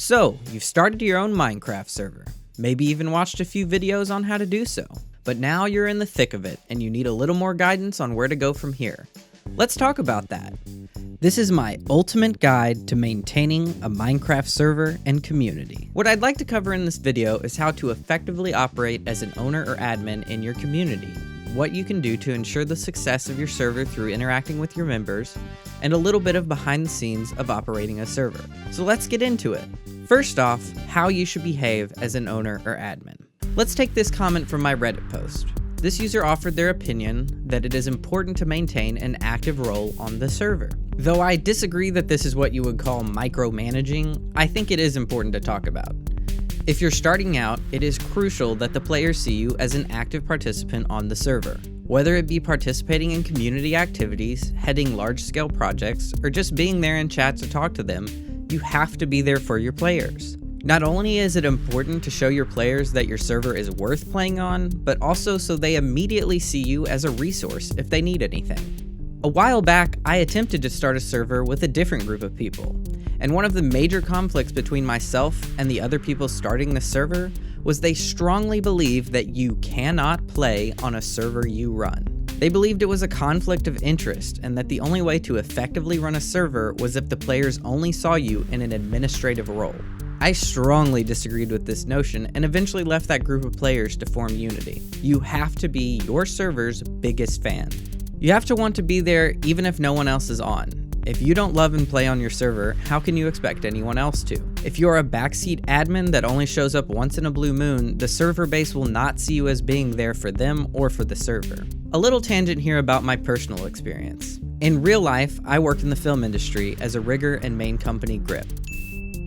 So, you've started your own Minecraft server, maybe even watched a few videos on how to do so, but now you're in the thick of it and you need a little more guidance on where to go from here. Let's talk about that. This is my ultimate guide to maintaining a Minecraft server and community. What I'd like to cover in this video is how to effectively operate as an owner or admin in your community, what you can do to ensure the success of your server through interacting with your members, and a little bit of behind the scenes of operating a server. So let's get into it. First off, how you should behave as an owner or admin. Let's take this comment from my Reddit post. This user offered their opinion that it is important to maintain an active role on the server. Though I disagree that this is what you would call micromanaging, I think it is important to talk about. If you're starting out, it is crucial that the players see you as an active participant on the server. Whether it be participating in community activities, heading large-scale projects, or just being there in chat to talk to them, you have to be there for your players. Not only is it important to show your players that your server is worth playing on, but also so they immediately see you as a resource if they need anything. A while back, I attempted to start a server with a different group of people, and one of the major conflicts between myself and the other people starting the server was they strongly believed that you cannot play on a server you run. They believed it was a conflict of interest and that the only way to effectively run a server was if the players only saw you in an administrative role. I strongly disagreed with this notion and eventually left that group of players to form Unity. You have to be your server's biggest fan. You have to want to be there even if no one else is on. If you don't love and play on your server, how can you expect anyone else to? If you're a backseat admin that only shows up once in a blue moon, the server base will not see you as being there for them or for the server. A little tangent here about my personal experience. In real life, I worked in the film industry as a rigger and main company Grip.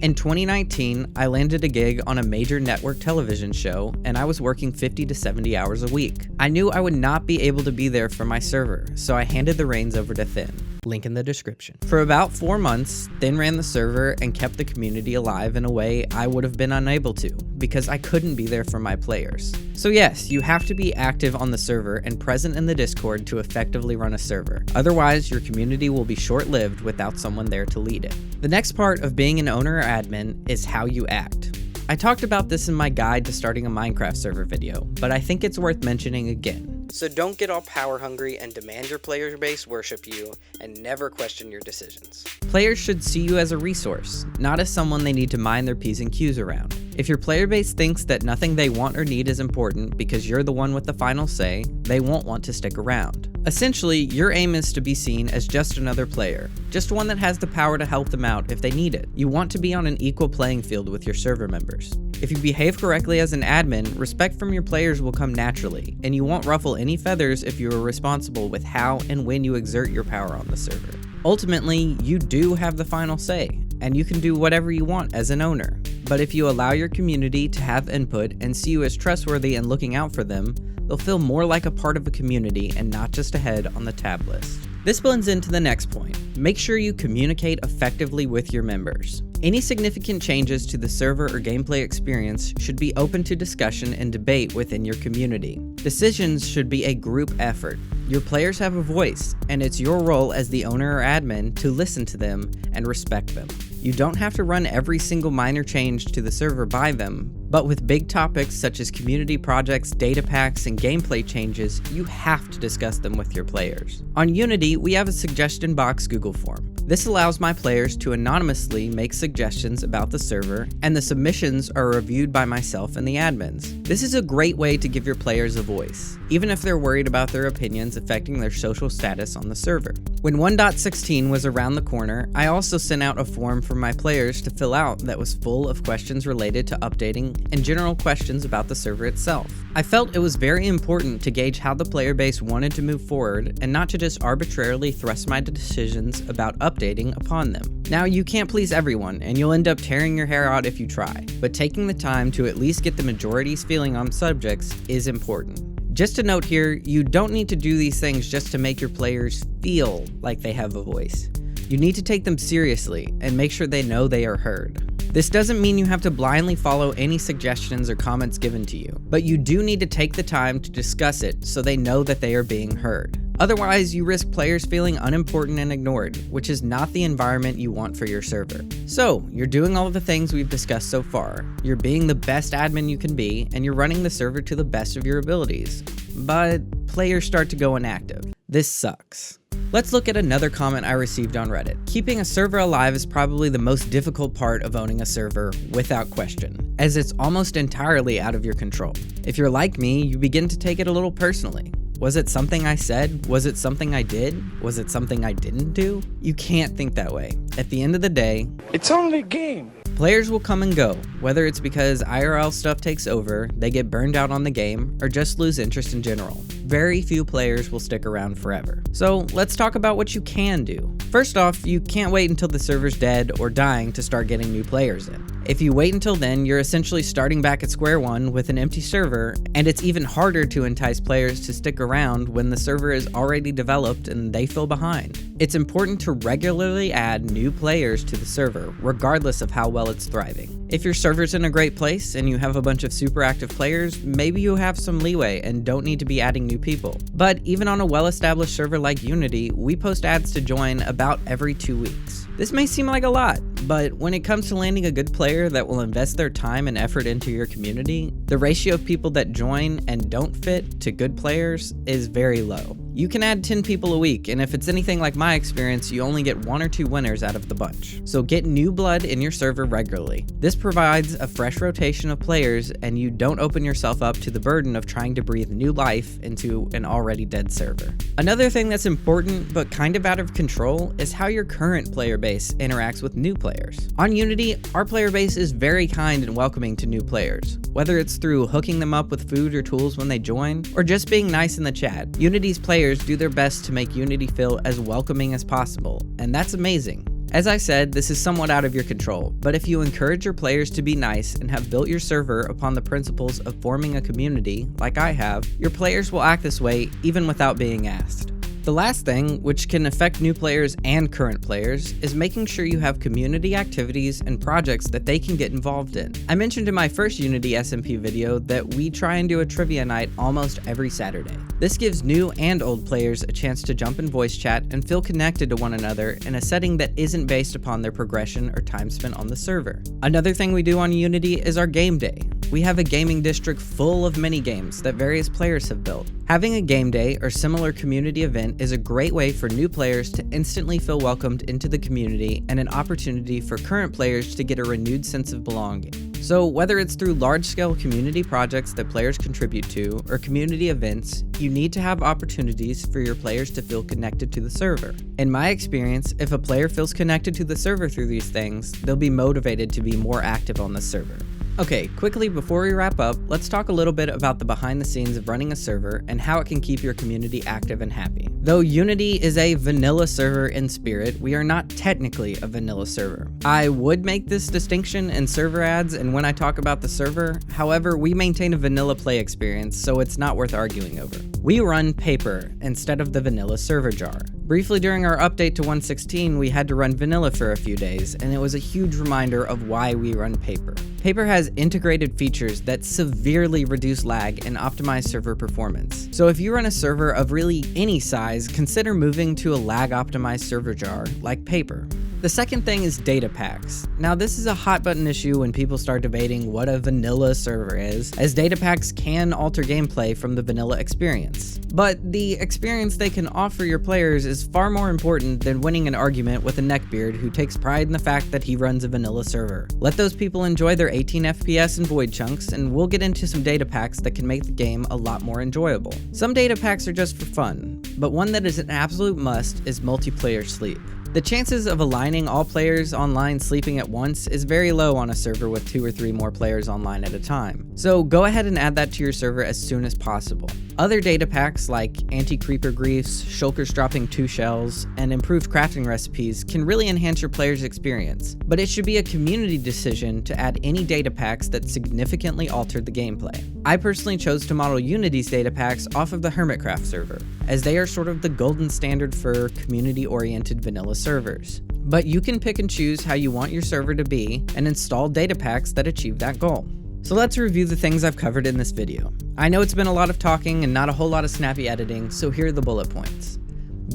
In 2019, I landed a gig on a major network television show, and I was working 50 to 70 hours a week. I knew I would not be able to be there for my server, so I handed the reins over to Thin. Link in the description. For about 4 months, Thin ran the server and kept the community alive in a way I would have been unable to, because I couldn't be there for my players. So yes, you have to be active on the server and present in the Discord to effectively run a server. Otherwise, your community will be short-lived without someone there to lead it. The next part of being an owner or admin is how you act. I talked about this in my guide to starting a Minecraft server video, but I think it's worth mentioning again. So don't get all power hungry and demand your player base worship you and never question your decisions. Players should see you as a resource, not as someone they need to mind their P's and Q's around. If your player base thinks that nothing they want or need is important because you're the one with the final say, they won't want to stick around. Essentially, your aim is to be seen as just another player, just one that has the power to help them out if they need it. You want to be on an equal playing field with your server members. If you behave correctly as an admin, respect from your players will come naturally, and you won't ruffle any feathers if you are responsible with how and when you exert your power on the server. Ultimately, you do have the final say, and you can do whatever you want as an owner. But if you allow your community to have input and see you as trustworthy and looking out for them, they'll feel more like a part of a community and not just a head on the tab list. This blends into the next point. Make sure you communicate effectively with your members. Any significant changes to the server or gameplay experience should be open to discussion and debate within your community. Decisions should be a group effort. Your players have a voice, and it's your role as the owner or admin to listen to them and respect them. You don't have to run every single minor change to the server by them, but with big topics such as community projects, data packs, and gameplay changes, you have to discuss them with your players. On Unity, we have a suggestion box Google form. This allows my players to anonymously make suggestions about the server, and the submissions are reviewed by myself and the admins. This is a great way to give your players a voice, even if they're worried about their opinions affecting their social status on the server. When 1.16 was around the corner, I also sent out a form for my players to fill out that was full of questions related to updating and general questions about the server itself. I felt it was very important to gauge how the player base wanted to move forward and not to just arbitrarily thrust my decisions about updating upon them. Now, you can't please everyone, and you'll end up tearing your hair out if you try, but taking the time to at least get the majority's feeling on subjects is important. Just a note here, you don't need to do these things just to make your players feel like they have a voice. You need to take them seriously and make sure they know they are heard. This doesn't mean you have to blindly follow any suggestions or comments given to you, but you do need to take the time to discuss it so they know that they are being heard. Otherwise, you risk players feeling unimportant and ignored, which is not the environment you want for your server. So, you're doing all of the things we've discussed so far, you're being the best admin you can be, and you're running the server to the best of your abilities. But players start to go inactive. This sucks. Let's look at another comment I received on Reddit. Keeping a server alive is probably the most difficult part of owning a server, without question, as it's almost entirely out of your control. If you're like me, you begin to take it a little personally. Was it something I said? Was it something I did? Was it something I didn't do? You can't think that way. At the end of the day, it's only a game. Players will come and go, whether it's because IRL stuff takes over, they get burned out on the game, or just lose interest in general. Very few players will stick around forever. So let's talk about what you can do. First off, you can't wait until the server's dead or dying to start getting new players in. If you wait until then, you're essentially starting back at square one with an empty server, and it's even harder to entice players to stick around when the server is already developed and they feel behind. It's important to regularly add new players to the server, regardless of how well it's thriving. If your server's in a great place and you have a bunch of super active players, maybe you have some leeway and don't need to be adding new people. But even on a well-established server like Unity, we post ads to join about every 2 weeks. This may seem like a lot, but when it comes to landing a good player that will invest their time and effort into your community, the ratio of people that join and don't fit to good players is very low. You can add 10 people a week, and if it's anything like my experience, you only get 1 or 2 winners out of the bunch. So get new blood in your server regularly. This provides a fresh rotation of players, and you don't open yourself up to the burden of trying to breathe new life into an already dead server. Another thing that's important, but kind of out of control, is how your current player base interacts with new players. On Unity, our player base is very kind and welcoming to new players. Whether it's through hooking them up with food or tools when they join, or just being nice in the chat, Unity's players do their best to make Unity feel as welcoming as possible, and that's amazing. As I said, this is somewhat out of your control, but if you encourage your players to be nice and have built your server upon the principles of forming a community, like I have, your players will act this way even without being asked. The last thing, which can affect new players and current players, is making sure you have community activities and projects that they can get involved in. I mentioned in my first Unity SMP video that we try and do a trivia night almost every Saturday. This gives new and old players a chance to jump in voice chat and feel connected to one another in a setting that isn't based upon their progression or time spent on the server. Another thing we do on Unity is our game day. We have a gaming district full of mini games that various players have built. Having a game day or similar community event is a great way for new players to instantly feel welcomed into the community and an opportunity for current players to get a renewed sense of belonging. So whether it's through large-scale community projects that players contribute to or community events, you need to have opportunities for your players to feel connected to the server. In my experience, if a player feels connected to the server through these things, they'll be motivated to be more active on the server. Okay, quickly before we wrap up, let's talk a little bit about the behind the scenes of running a server and how it can keep your community active and happy. Though Unity is a vanilla server in spirit, we are not technically a vanilla server. I would make this distinction in server ads and when I talk about the server, however, we maintain a vanilla play experience, so it's not worth arguing over. We run Paper instead of the vanilla server jar. Briefly during our update to 1.16, we had to run vanilla for a few days, and it was a huge reminder of why we run Paper. Paper has integrated features that severely reduce lag and optimize server performance. So if you run a server of really any size, consider moving to a lag-optimized server jar like Paper. The second thing is data packs. Now this is a hot button issue when people start debating what a vanilla server is, as data packs can alter gameplay from the vanilla experience. But the experience they can offer your players is far more important than winning an argument with a neckbeard who takes pride in the fact that he runs a vanilla server. Let those people enjoy their 18 FPS and void chunks, and we'll get into some data packs that can make the game a lot more enjoyable. Some data packs are just for fun, but one that is an absolute must is multiplayer sleep. The chances of aligning all players online sleeping at once is very low on a server with 2 or 3 more players online at a time. So go ahead and add that to your server as soon as possible. Other data packs like anti-creeper griefs, shulkers dropping 2 shells, and improved crafting recipes can really enhance your player's experience, but it should be a community decision to add any data packs that significantly altered the gameplay. I personally chose to model Unity's data packs off of the Hermitcraft server, as they are sort of the golden standard for community-oriented vanilla servers. But you can pick and choose how you want your server to be and install data packs that achieve that goal. So let's review the things I've covered in this video. I know it's been a lot of talking and not a whole lot of snappy editing, so here are the bullet points.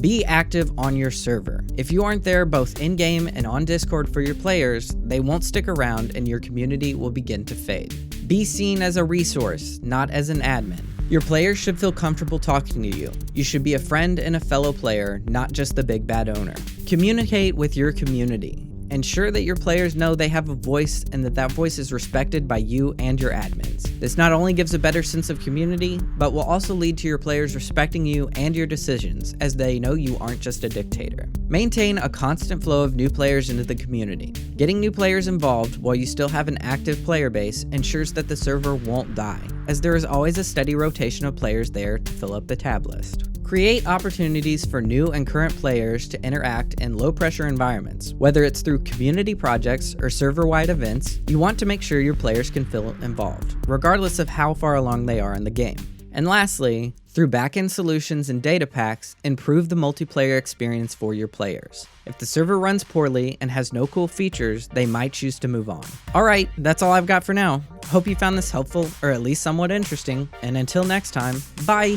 Be active on your server. If you aren't there both in-game and on Discord for your players, they won't stick around and your community will begin to fade. Be seen as a resource, not as an admin. Your players should feel comfortable talking to you. You should be a friend and a fellow player, not just the big bad owner. Communicate with your community. Ensure that your players know they have a voice and that that voice is respected by you and your admins. This not only gives a better sense of community, but will also lead to your players respecting you and your decisions, as they know you aren't just a dictator. Maintain a constant flow of new players into the community. Getting new players involved while you still have an active player base ensures that the server won't die, as there is always a steady rotation of players there to fill up the tab list. Create opportunities for new and current players to interact in low-pressure environments. Whether it's through community projects or server-wide events, you want to make sure your players can feel involved, regardless of how far along they are in the game. And lastly, through backend solutions and data packs, improve the multiplayer experience for your players. If the server runs poorly and has no cool features, they might choose to move on. Alright, that's all I've got for now. Hope you found this helpful, or at least somewhat interesting, and until next time, bye!